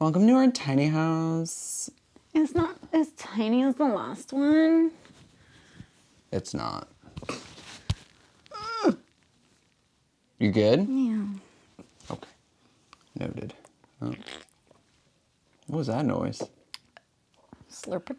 Welcome to our tiny house. It's not as tiny as the last one. It's not. You good? Yeah. Okay. Noted. Oh. What was that noise? Slurping.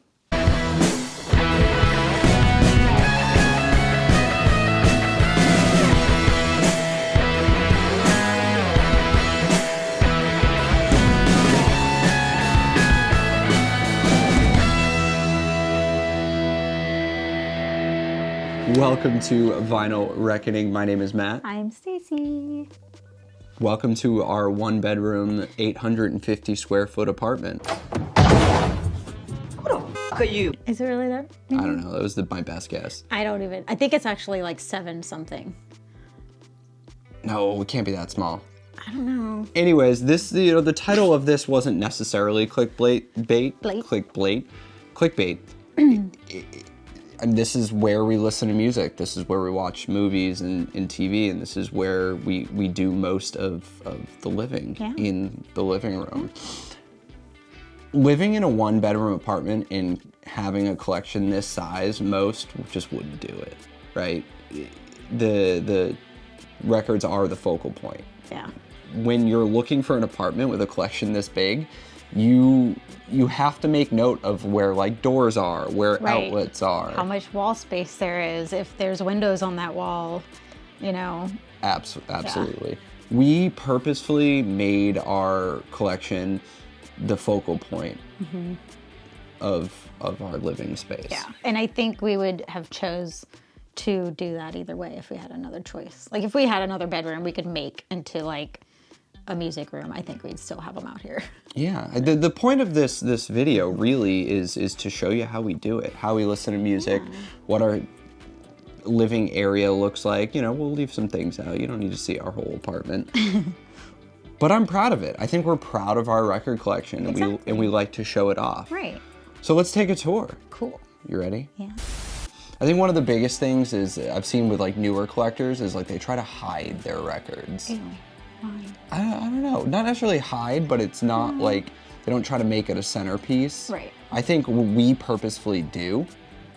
Welcome to Vinyl Reckoning. My name is Matt. I'm Stacy. Welcome to our one bedroom, 850 square foot apartment. Who the fuck are you? Is it really that? I don't know. That was my best guess. I think it's actually like 7 something. No, it can't be that small. I don't know. Anyways, the title of this wasn't necessarily clickbait. Clickbait. And this is where we listen to music. This is where we watch movies and TV, and this is where we do most of the living in the living room. Living in a one-bedroom apartment and having a collection this size, most just wouldn't do it, right? The records are the focal point. Yeah. When you're looking for an apartment with a collection this big, you have to make note of where like doors are, where outlets are. How much wall space there is, if there's windows on that wall, you know. Absolutely. Yeah. We purposefully made our collection the focal point of our living space. Yeah, and I think we would have chose to do that either way if we had another choice. Like if we had another bedroom we could make into like a music room, I think we'd still have them out here. Yeah, the point of this video really is to show you how we do it, how we listen to music, what our living area looks like. You know, we'll leave some things out. You don't need to see our whole apartment. But I'm proud of it. I think we're proud of our record collection, and we like to show it off. Right. So let's take a tour. Cool. You ready? Yeah. I think one of the biggest things is I've seen with like newer collectors is like they try to hide their records. Ew. Why? I don't know. Not necessarily hide, but it's not like they don't try to make it a centerpiece. Right. I think we purposefully do.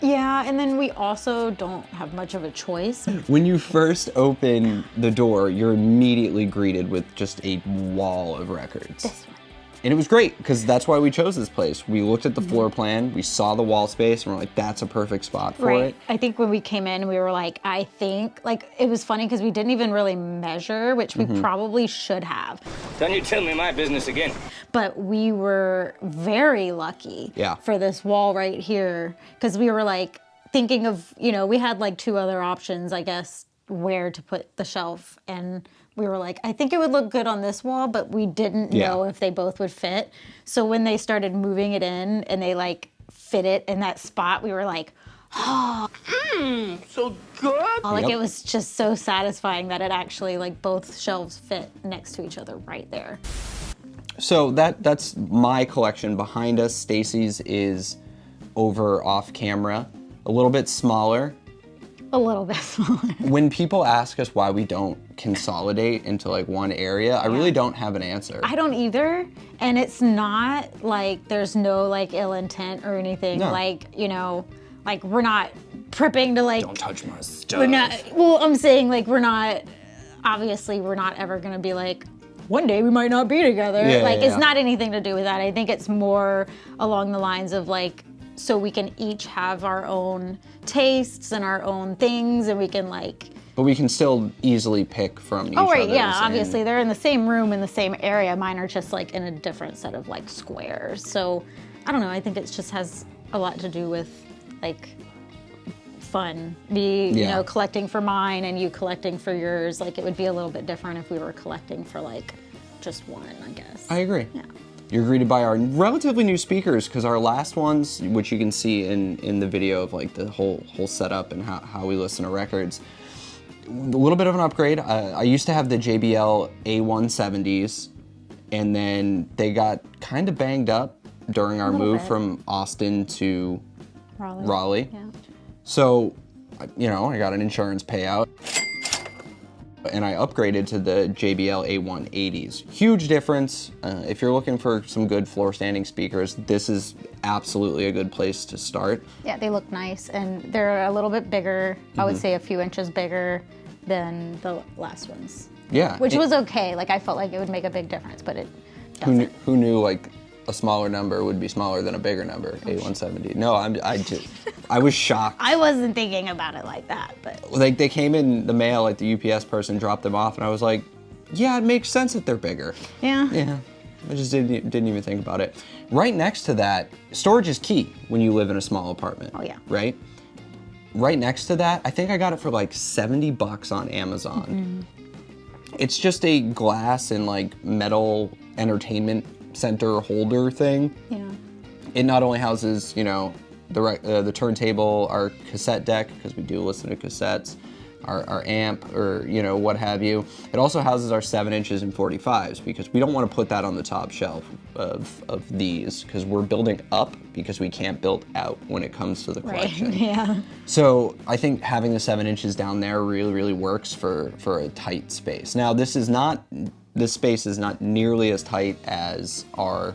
Yeah, and then we also don't have much of a choice. When you first open the door, you're immediately greeted with just a wall of records. This one. And it was great, because that's why we chose this place. We looked at the floor plan, we saw the wall space, and we're like, that's a perfect spot for it. I think when we came in, we were like, it was funny because we didn't even really measure, which we probably should have. Don't you tell me my business again. But we were very lucky for this wall right here, because we were like thinking of, we had like 2 other options, I guess, where to put the shelf, and we were like, I think it would look good on this wall, but we didn't know if they both would fit. So when they started moving it in and they like fit it in that spot, we were like, oh, So good. like it was just so satisfying that it actually like both shelves fit next to each other right there. So that's my collection. Behind us, Stacy's is over off camera, a little bit smaller. A little bit smaller. When people ask us why we don't consolidate into like one area, I really don't have an answer. I don't either. And it's not like there's no like ill intent or anything. No. Like, like we're not prepping to like. Don't touch my stuff. We're not, well, I'm saying like obviously we're not ever gonna be like, one day we might not be together. It's not anything to do with that. I think it's more along the lines of like, so we can each have our own tastes and our own things, and we can like. But we can still easily pick from each Oh right, other's. yeah. Obviously, they're in the same room in the same area. Mine are just like in a different set of like squares. So I don't know. I think it just has a lot to do with like fun. Me, collecting for mine and you collecting for yours. Like it would be a little bit different if we were collecting for like just one, I guess. I agree. Yeah. You're greeted by our relatively new speakers, because our last ones, which you can see in the video of like the whole setup and how we listen to records, a little bit of an upgrade. I used to have the JBL A170s, and then they got kind of banged up during our move from Austin to Raleigh. Yeah. So, I got an insurance payout. and I upgraded to the JBL A180s. Huge difference. If you're looking for some good floor standing speakers, this is absolutely a good place to start. Yeah, they look nice, and they're a little bit bigger. I would say a few inches bigger than the last ones. Yeah. Which was okay. Like, I felt like it would make a big difference, but it doesn't. Who knew, like, a smaller number would be smaller than a bigger number, A170. No, I was shocked. I wasn't thinking about it like that, but. Like, they came in the mail, like the UPS person dropped them off, and I was like, yeah, it makes sense that they're bigger. Yeah. Yeah. I just didn't even think about it. Right next to that, storage is key when you live in a small apartment. Oh, yeah. Right? Right next to that, I think I got it for like $70 on Amazon. It's just a glass and like metal entertainment center holder thing. Yeah. It not only houses, you know, the turntable, our cassette deck, because we do listen to cassettes, our amp, or, you know, what have you. It also houses our 7 inches and 45s, because we don't want to put that on the top shelf of these, because we're building up because we can't build out when it comes to the collection. Right, yeah. So I think having the 7 inches down there really, really works for a tight space. Now, this space is not nearly as tight as our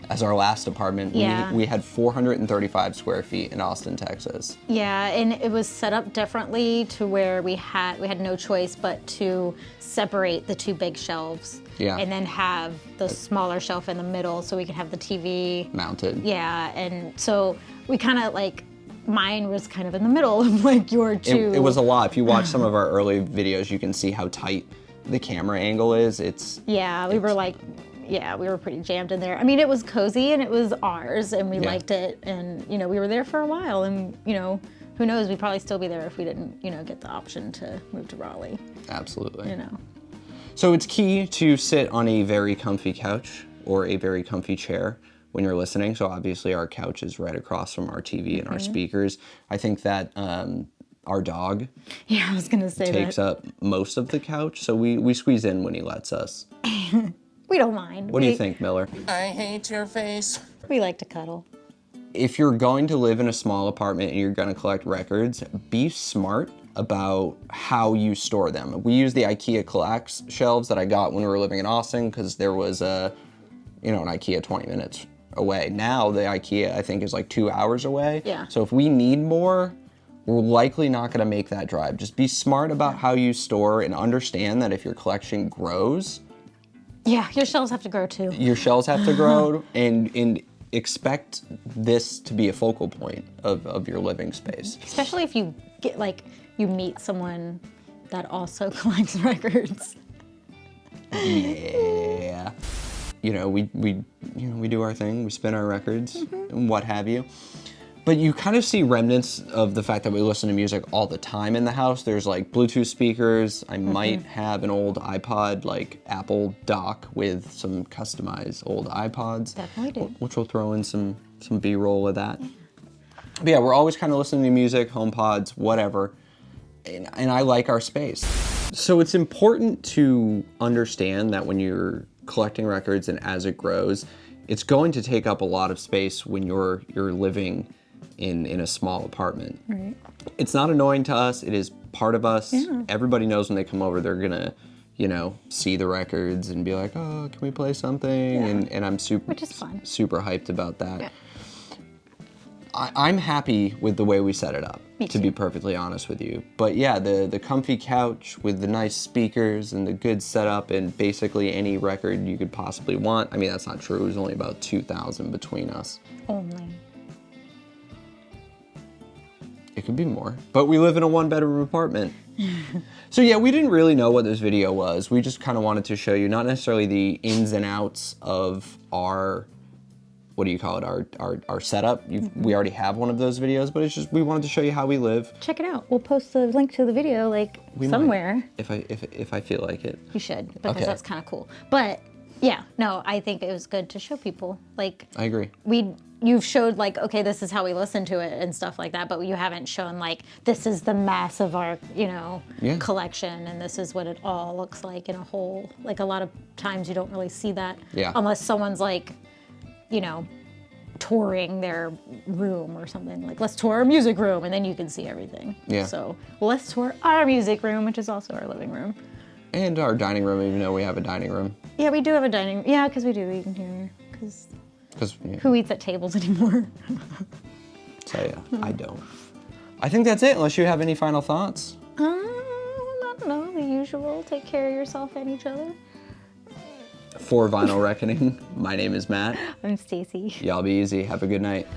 last apartment. Yeah. We had 435 square feet in Austin, Texas. Yeah, and it was set up differently to where we had no choice but to separate the two big shelves. Yeah. And then have the smaller shelf in the middle so we could have the TV Mounted. Yeah, and so we kind of like, mine was kind of in the middle of like your two. It was a lot. If you watch some of our early videos, you can see how tight the camera angle is. We were pretty jammed in there. I mean, it was cozy and it was ours, and we liked it, and you know, we were there for a while, and you know, who knows, we'd probably still be there if we didn't, you know, get the option to move to Raleigh. Absolutely. You know. So it's key to sit on a very comfy couch or a very comfy chair when you're listening. So obviously our couch is right across from our TV and our speakers. I think that our dog I was gonna say takes up most of the couch, so we squeeze in when he lets us. We don't mind. What do you think, Miller? I hate your face. We like to cuddle. If you're going to live in a small apartment and you're going to collect records, be smart about how you store them. We use the IKEA Collax shelves that I got when we were living in Austin, because there was an IKEA 20 minutes away. Now the IKEA, I think, is like 2 hours away. Yeah. So if we need more, we're likely not going to make that drive. Just be smart about how you store, and understand that if your collection grows, Yeah, your shelves have to grow too. your shelves have to grow, and expect this to be a focal point of your living space. Especially if you get you meet someone that also collects records. Yeah. You know, we do our thing, we spin our records and what have you. But you kind of see remnants of the fact that we listen to music all the time in the house. There's like Bluetooth speakers. I might have an old iPod, like Apple dock with some customized old iPods. Definitely do. Which we'll throw in some B-roll of that. But yeah, we're always kind of listening to music, HomePods, whatever. And I like our space. So it's important to understand that when you're collecting records and as it grows, it's going to take up a lot of space when you're living in a small apartment. Right. It's not annoying to us. It is part of us. Yeah. Everybody knows when they come over, they're gonna, see the records and be like, oh, can we play something? Yeah. And I'm Which is fun. super hyped about that. Yeah. I'm happy with the way we set it up, Me to too. be perfectly honest with you. But yeah, the comfy couch with the nice speakers and the good setup and basically any record you could possibly want. I mean, that's not true. It was only about 2,000 between us. Only. It could be more, but we live in a 1-bedroom apartment. So yeah, we didn't really know what this video was. We just kind of wanted to show you, not necessarily the ins and outs of our, what do you call it, our setup. We already have one of those videos, but it's just, we wanted to show you how we live. Check it out. We'll post the link to the video somewhere. If I feel like it. You should, because Okay. that's kind of cool. But yeah, no, I think it was good to show people. Like, I agree. you've showed like, okay, this is how we listen to it and stuff like that, but you haven't shown like, this is the mass of our, collection, and this is what it all looks like in a whole. Like, a lot of times you don't really see that. Yeah. Unless someone's like, touring their room or something. Like, let's tour our music room, and then you can see everything. Yeah. So, let's tour our music room, which is also our living room. And our dining room, even though we have a dining room. Yeah, we do have a dining room. Yeah, because we do eat in here. Because who eats at tables anymore? So yeah, I don't. I think that's it, unless you have any final thoughts. I don't know, the usual. Take care of yourself and each other. For Vinyl Reckoning, my name is Matt. I'm Stacy. Y'all be easy. Have a good night.